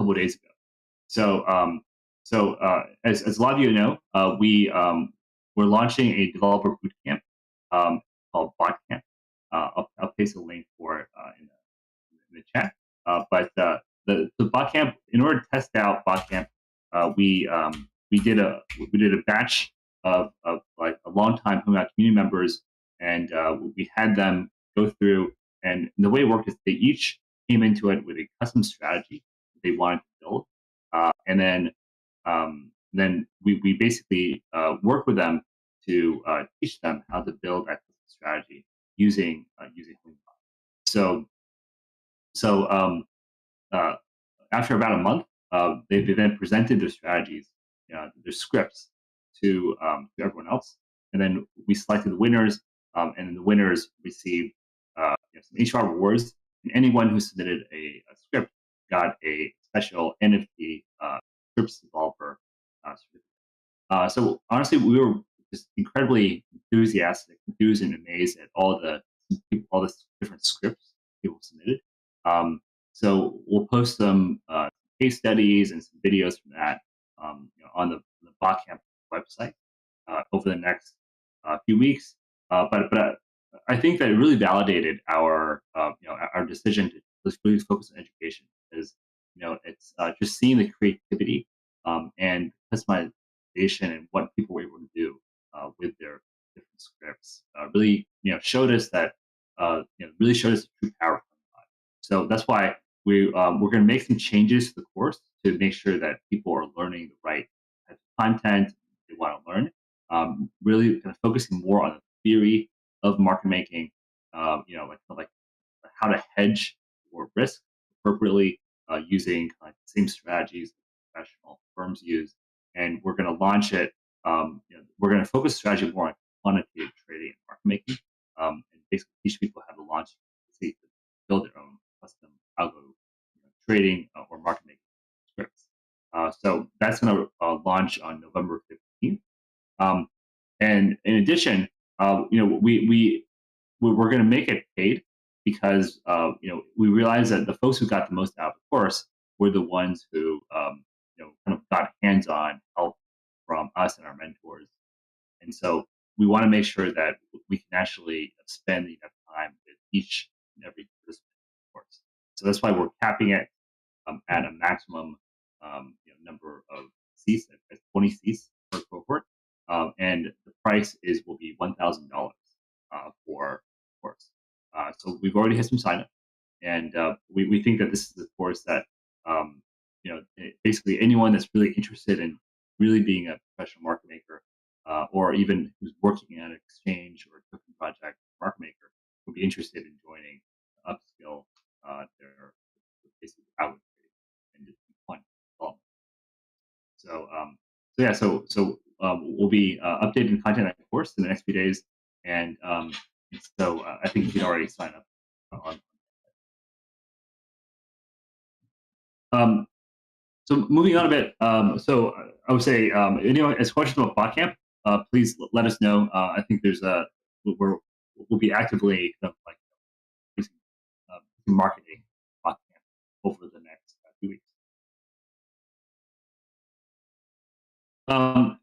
couple of days ago. So, as a lot of you know, we're launching a developer bootcamp called Botcamp. I'll paste a link for it in the chat. The Botcamp, in order to test out Botcamp, we did a batch of like a long time Hummingbot community members, and we had them go through. And the way it worked is they each came into it with a custom strategy that they wanted to build, and then we basically work with them to teach them how to build that custom strategy using Hummingbot. So uh, after about a month, they then presented their strategies, their scripts to everyone else, and then we selected the winners, and then the winners received some HR rewards, and anyone who submitted a script got a special NFT scripts developer certificate. So honestly, we were just incredibly enthused and amazed at all the different scripts people submitted. So we'll post some case studies and some videos from that on the Botcamp website over the next few weeks. But I think that it really validated our our decision to just really focus on education, because it's just seeing the creativity and customization and what people were able to do with their different scripts really showed us that really showed us the true power of Hummingbot. So that's why we're going to make some changes to the course to make sure that people are learning the right type of content they want to learn. Really kind of focusing more on the theory of market making, like how to hedge or risk appropriately using the same strategies that professional firms use. And we're going to launch it. We're going to focus strategy more on quantitative trading and market making, and basically teach people how to launch, to build their own custom algo trading or market making scripts. So that's going to launch on November 15th. And in addition, we're going to make it paid, because we realized that the folks who got the most out of the course were the ones who kind of got hands-on help from us and our mentors. And so we want to make sure that we can actually spend enough time with each and every participant in the course. So that's why we're capping it at a maximum number of seats, at 20 seats per cohort. And the price will be $1,000 for the course. So we've already had some sign up, and we think that this is a course that basically anyone that's really interested in really being a professional market maker, or even who's working at an exchange or a token project market maker, would be interested in joining, upskill their basically algo trading and just fun development. So we'll be updating content on the course in the next few days, and so I think you can already sign up on. So moving on a bit, so I would say anyone has questions about Botcamp, please let us know. I think we'll be actively kind of like marketing Botcamp over the next few weeks.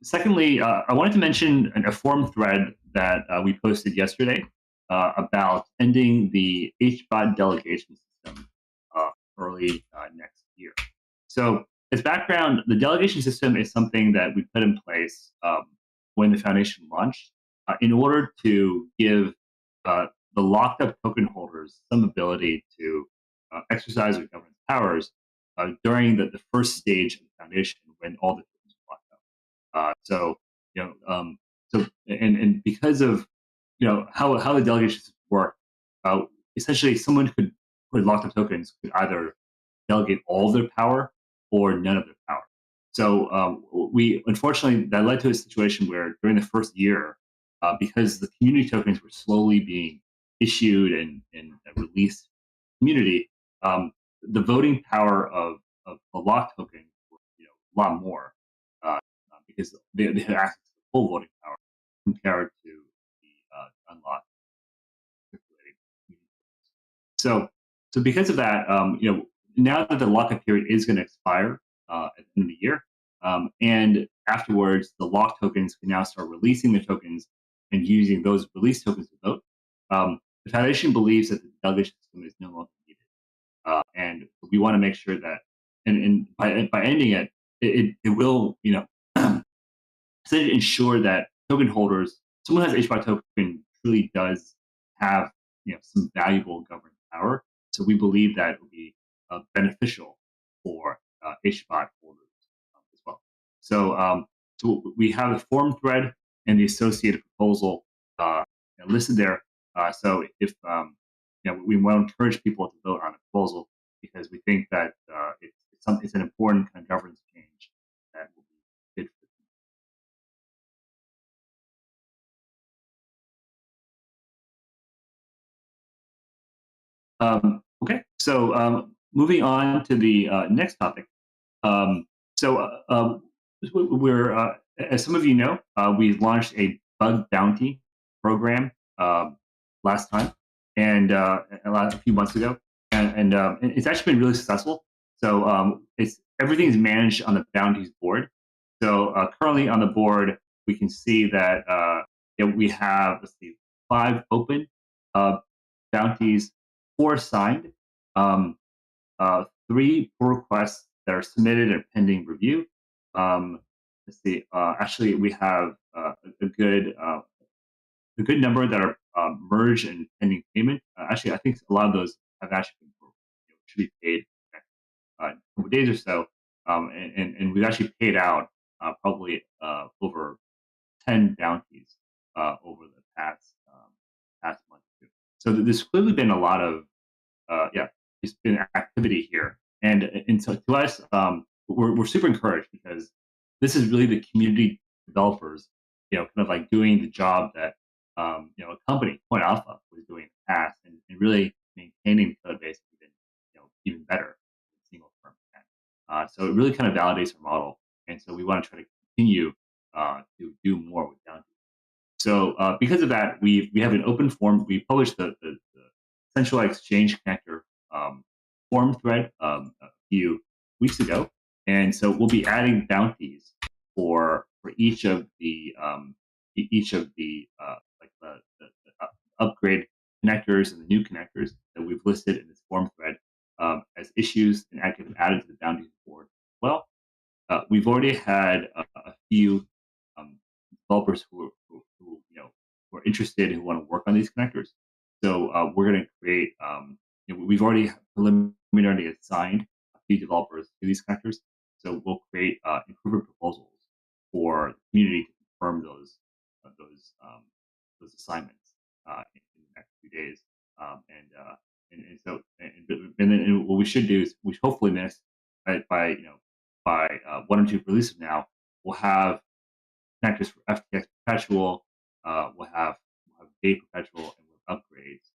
Secondly, I wanted to mention a forum thread that we posted yesterday about ending the HBOT delegation system early next year. So as background, the delegation system is something that we put in place when the foundation launched in order to give the locked up token holders some ability to exercise their governance powers during the first stage of the foundation, when all the tokens were locked up. And because of how the delegations work, essentially someone who locked up tokens could either delegate all their power or none of their power. So unfortunately, that led to a situation where during the first year, because the community tokens were slowly being issued and released to the community, the voting power of a locked token was a lot more, because they had access to full voting power compared to the unlocked circulating community tokens. So because of that, now that the lockup period is going to expire at the end of the year, and afterwards the lock tokens can now start releasing the tokens and using those release tokens to vote. The foundation believes that the delegation system is no longer needed, and we want to make sure that, and by ending it, it will so to ensure that token holders, someone who has HBOT token truly does have some valuable governance power. So we believe that it will be beneficial for HBOT holders as well. So we have the forum thread and the associated proposal listed there. So if we want to encourage people to vote on the proposal because we think that it's an important kind of governance change that will be good for. Okay, so moving on to the next topic. So we're, as some of you know, we launched a bug bounty program last time and a few months ago, and it's actually been really successful. So it's everything is managed on the bounties board. So currently on the board, we can see that we have, let's see, 5 open uh, bounties, 4 signed, um, 3 pull requests that are submitted and pending review. Let's see. Actually, we have a good number that are merged and pending payment. Actually, I think a lot of those have actually been should be paid in the next couple of days or so, and we've actually paid out probably over 10 bounties over the past month or two. So there's clearly been a lot of there's been activity here, and so to us, we're super encouraged because this is really the community developers, kind of like doing the job that a company, Point Alpha, was doing in the past, and really maintaining the code base even better than a single firm can. So it really kind of validates our model, and so we want to try to continue to do more with Bounty. So because of that, we have an open forum. We published the centralized exchange connector forum thread a few weeks ago, and so we'll be adding bounties for each of the like the upgrade connectors and the new connectors that we've listed in this forum thread as issues and active added to the bounties board as well. We've already had a few developers who are interested who want to work on these connectors. So we're going to create. We've already preliminarily assigned a few developers to these connectors. So we'll create improvement proposals for the community to confirm those assignments in the next few days. And so and then what we should do is we hopefully next by 1 or 2 releases now we'll have connectors for FTX perpetual, we'll have date perpetual, and with upgrades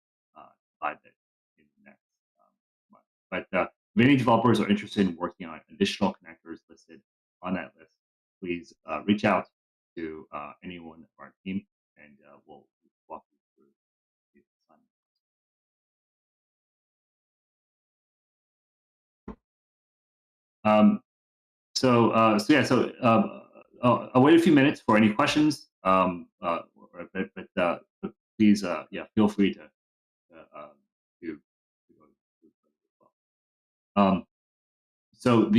by in the next month. But if any developers are interested in working on additional connectors listed on that list, please reach out to anyone of our team, and we'll walk you through the assignment. Um, so yeah, so I'll wait a few minutes for any questions. But please, yeah, feel free to go through as well. So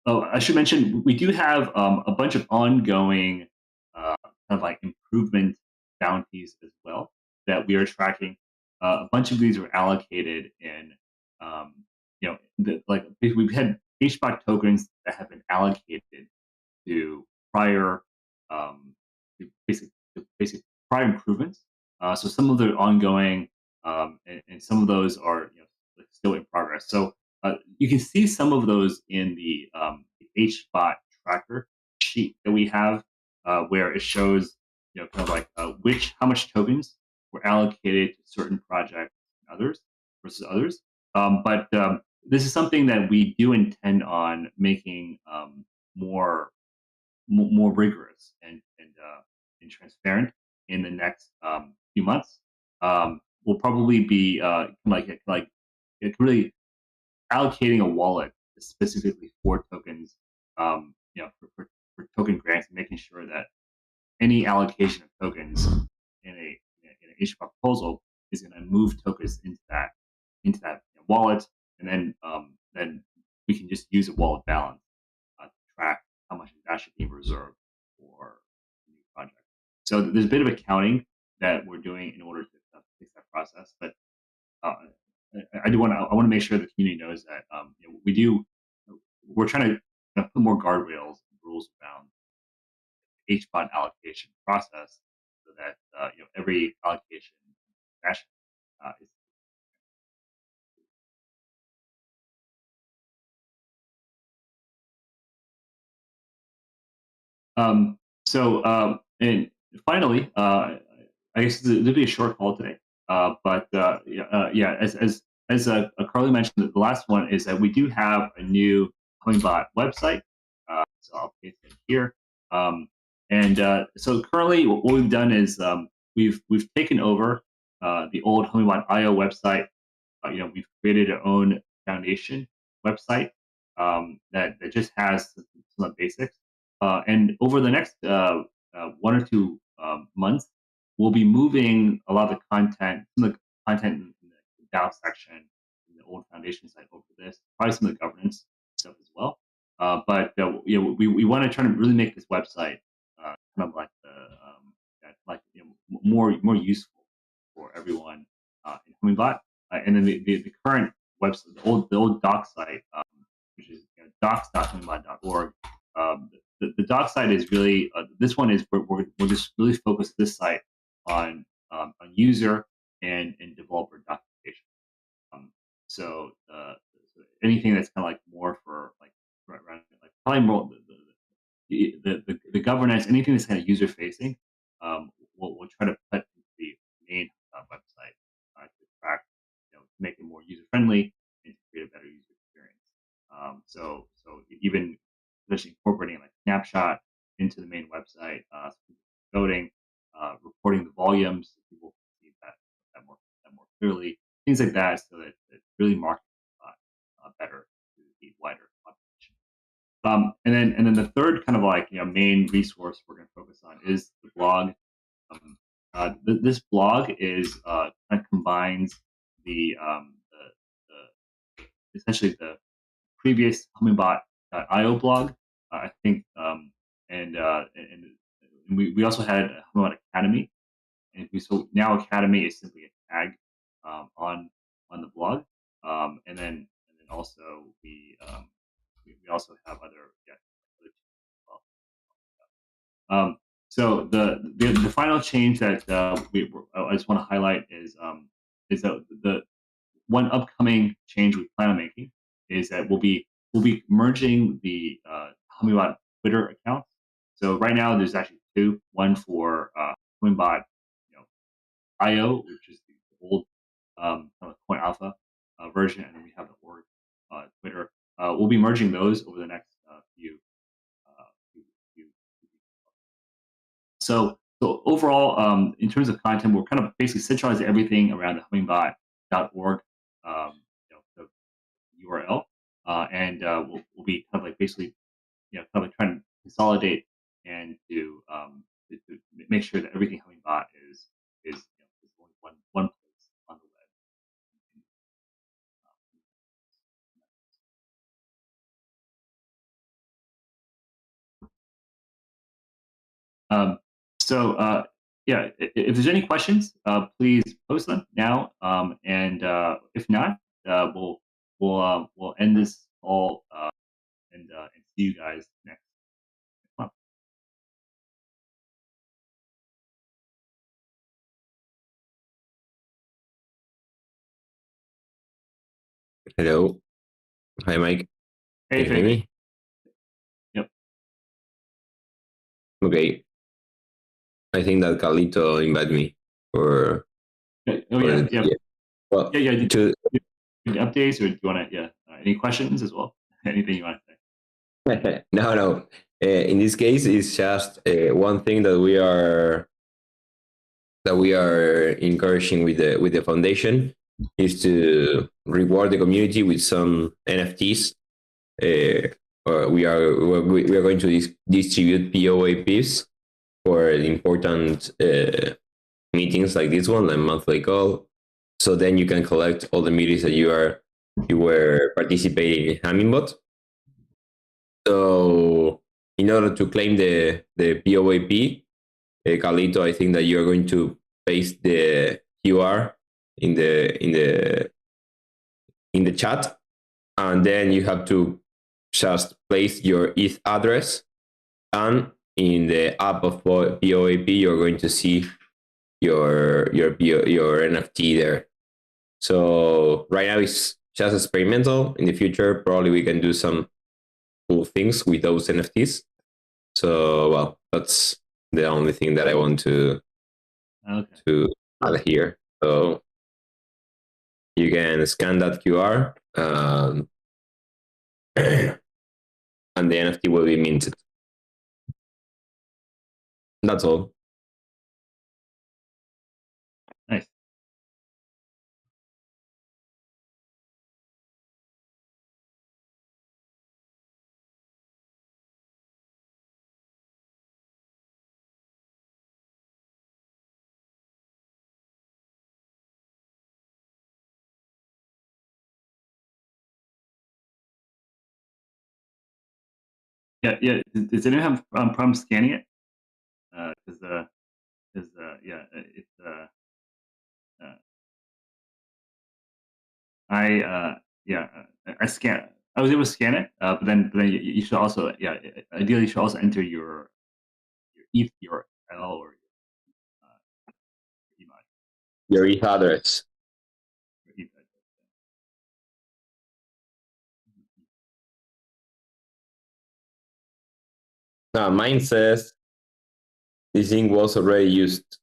oh, I should mention we do have a bunch of ongoing kind of like improvement bounties as well that we are tracking. A bunch of these were allocated in, like we've had HBOT tokens that have been allocated to prior um, to basic prior improvements. So some of them are ongoing, and some of those are like still in progress. So you can see some of those in the HBot tracker sheet that we have, where it shows kind of like which how much tokens were allocated to certain projects and others versus others. But this is something that we do intend on making more more rigorous and transparent in the next few months. We'll probably be like it really. allocating a wallet specifically for tokens, for token grants, and making sure that any allocation of tokens in an issue proposal is going to move tokens into that wallet, and then we can just use a wallet balance to track how much is actually being reserved for the new project. So there's a bit of accounting that we're doing in order to fix that process, but uh, I want to make sure the community knows that we're trying to put more guardrails and rules around HBOT allocation process so that every allocation fashion is. And finally, I guess there'll be a short call today. But yeah, as Carly mentioned, the last one is that we do have a new Hummingbot website. So I'll paste it here. And so currently, what we've done is we've taken over the old Hummingbot IO website. We've created our own foundation website that just has some of the basics. And over the next 1 or 2 months, we'll be moving a lot of the content, some of the content in the DAO section, in the old foundation site over to this, probably some of the governance stuff as well. But we want to try to really make this website kind of like more useful for everyone in Hummingbot. And then the current website, the old doc site, which is docs.hummingbot.org. The doc site is really this one is we're just really focused this site on user and developer documentation. So anything that's kind of like more for like around like probably more the governance, anything that's kind of user facing, we'll try to put into the main website to track, to make it more user friendly and to create a better user experience. So even especially incorporating like snapshot into the main website, coding, reporting the volumes, so people can see that more clearly, things like that, so that it really markets better to the wider population. And then the third kind of like main resource we're going to focus on is the blog. This blog is kind of combines the essentially the previous Hummingbot.io blog, I think, and we also had Hummingbot Academy, and so now Academy is simply a tag on the blog, and then also we also have other as well. So the final change that I just want to highlight is that the one upcoming change we plan on making is that we'll be merging the Hummingbot Twitter accounts. So right now there's actually two, one for Hummingbot, IO, which is the old kind of Coin Alpha version, and then we have the org Twitter. We'll be merging those over the next few. So overall, in terms of content, we're kind of basically centralizing everything around the hummingbot.org the URL, and we'll be kind of like basically kind of like trying to consolidate and to make sure that everything Hummingbot is only one place on the web. Um, so yeah, if there's any questions, please post them now, and if not, we'll end this all and see you guys next month. Hello. Hi, Mike. Hey, Can you hear me? Yep. Okay. I think that Carlito invited me for. Oh yeah, yeah. Well, Yeah. Any updates, or do you want to? Yeah. Any questions as well? Anything you want to say? No. In this case, it's just one thing that we are encouraging with the foundation is to reward the community with some NFTs. We are going to distribute POAPs for important meetings like this one, like monthly call. So then you can collect all the meetings that you were participating in Hummingbot. So in order to claim the POAP, Carlito, I think that you are going to paste the QR in the chat, and then you have to just place your ETH address, and in the app of POAP, you're going to see your NFT there. So right now it's just experimental. In the future, probably we can do some cool things with those NFTs. So well, that's the only thing that I want to add here. So you can scan that QR, and the NFT will be minted. That's all. Nice. Yeah. Does anyone have problem scanning it? Because yeah, it's uh, I scan. I was able to scan it, but then you should also ideally you should also enter your ETH URL or your email. Your ETH address. Your ETH address. Now mine says this thing was already used.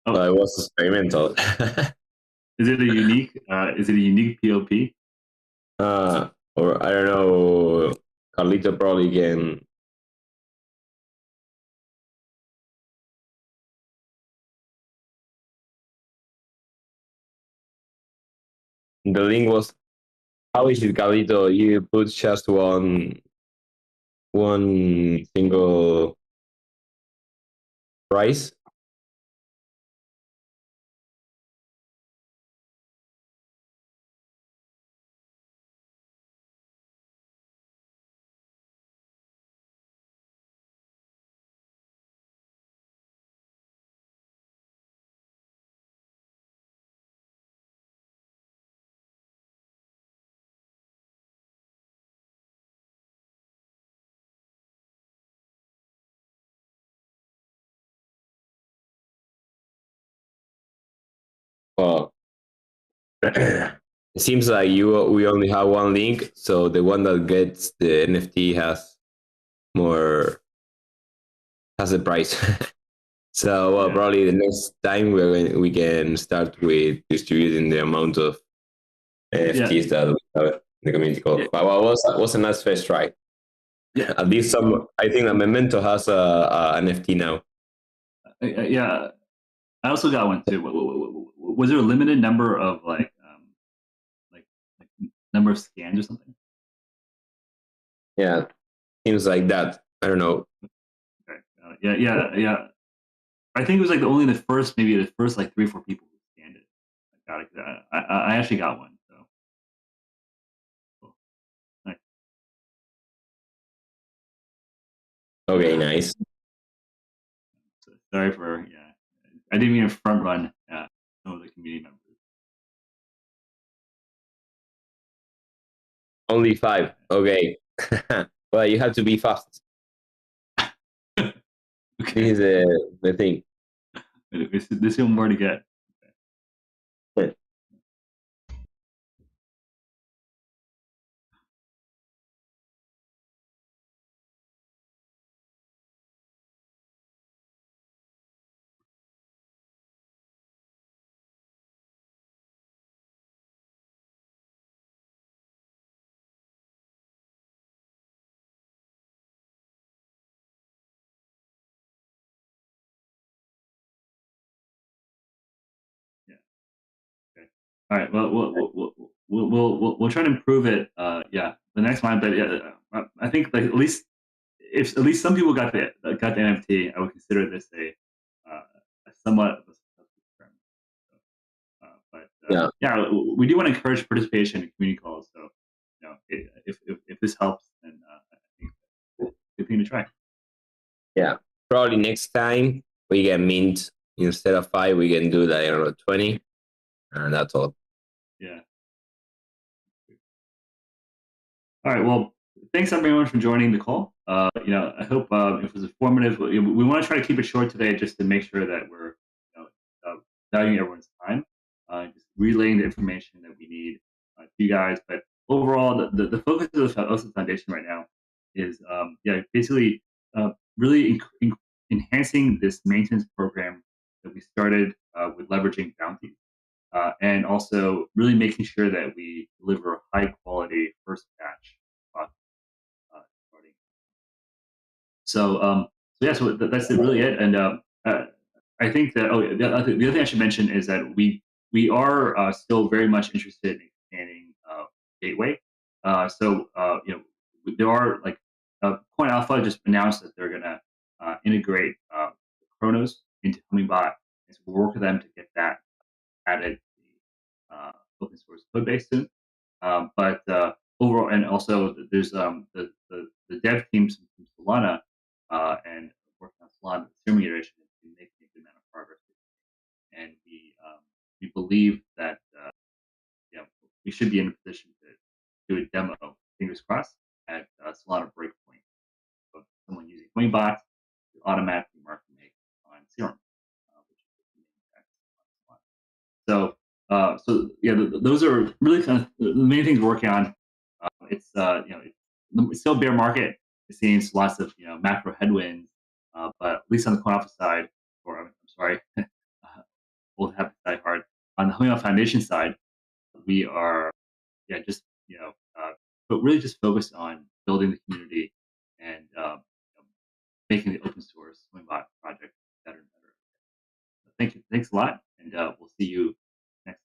Oh, it was experimental. is it a unique? Is it a unique POP? Or I don't know. Carlito probably can. The link was. How is it, Carlito? You put just one single price. Well, it seems like we only have one link, so the one that gets the NFT has the price. So well, probably the next time we can start with distributing the amount of NFTs that we have in the community call. Well, was a nice first try. Yeah. At least I think that Memento has a NFT now. Yeah. I also got one too. Was there a limited number of like number of scans or something? Yeah, seems like that. I don't know. Okay. Yeah. I think it was like only the first like 3 or 4 people who scanned it. I got it. I actually got one. So cool. Nice. Okay, nice. So sorry for I didn't mean to front run some of the community members. Only 5. Okay. Well, you have to be fast. Okay. This is the thing. There's still more to get. All right. Well, we'll try to improve it. Yeah, the next one. But yeah, I think like at least if at least some people got the NFT, I would consider this a somewhat of a successful experiment. So, Yeah, yeah, we do want to encourage participation in community calls. So, if this helps, then I think good thing to try. yeah. Probably next time we get mint instead of 5, we can do like I don't know 20, and that's all. Yeah. All right. Well, thanks everyone for joining the call. I hope it was informative. We want to try to keep it short today, just to make sure that we're valuing everyone's time, just relaying the information that we need to you guys. But overall, the focus of the OSA Foundation right now is basically really enhancing this maintenance program that we started with leveraging Bounties. And also really making sure that we deliver high quality first batch uh, starting. So that's really it. And I think that the other thing I should mention is that we are still very much interested in expanding Gateway. There are like Point Alpha just announced that they're going to integrate Chronos into Hummingbot, and so we'll work with them to get that added open source code base soon. But overall, and also there's the dev teams from Solana and working on Solana, the Serum iteration has been making a good amount of progress. And we believe that we should be in a position to do a demo, fingers crossed, at Solana Breakpoint of someone using Hummingbot to automatically mark and make on Serum, which is the main effects on Solana. So yeah, those are really kind of the main things we're working on. It's still a bear market. It seems lots of macro headwinds, but at least on the Quantum side, or I'm sorry, we'll have to die hard on the Helion Foundation side. We are just but really just focused on building the community and making the open source Swimbot project better and better. Thank you, thanks a lot, and we'll see you next.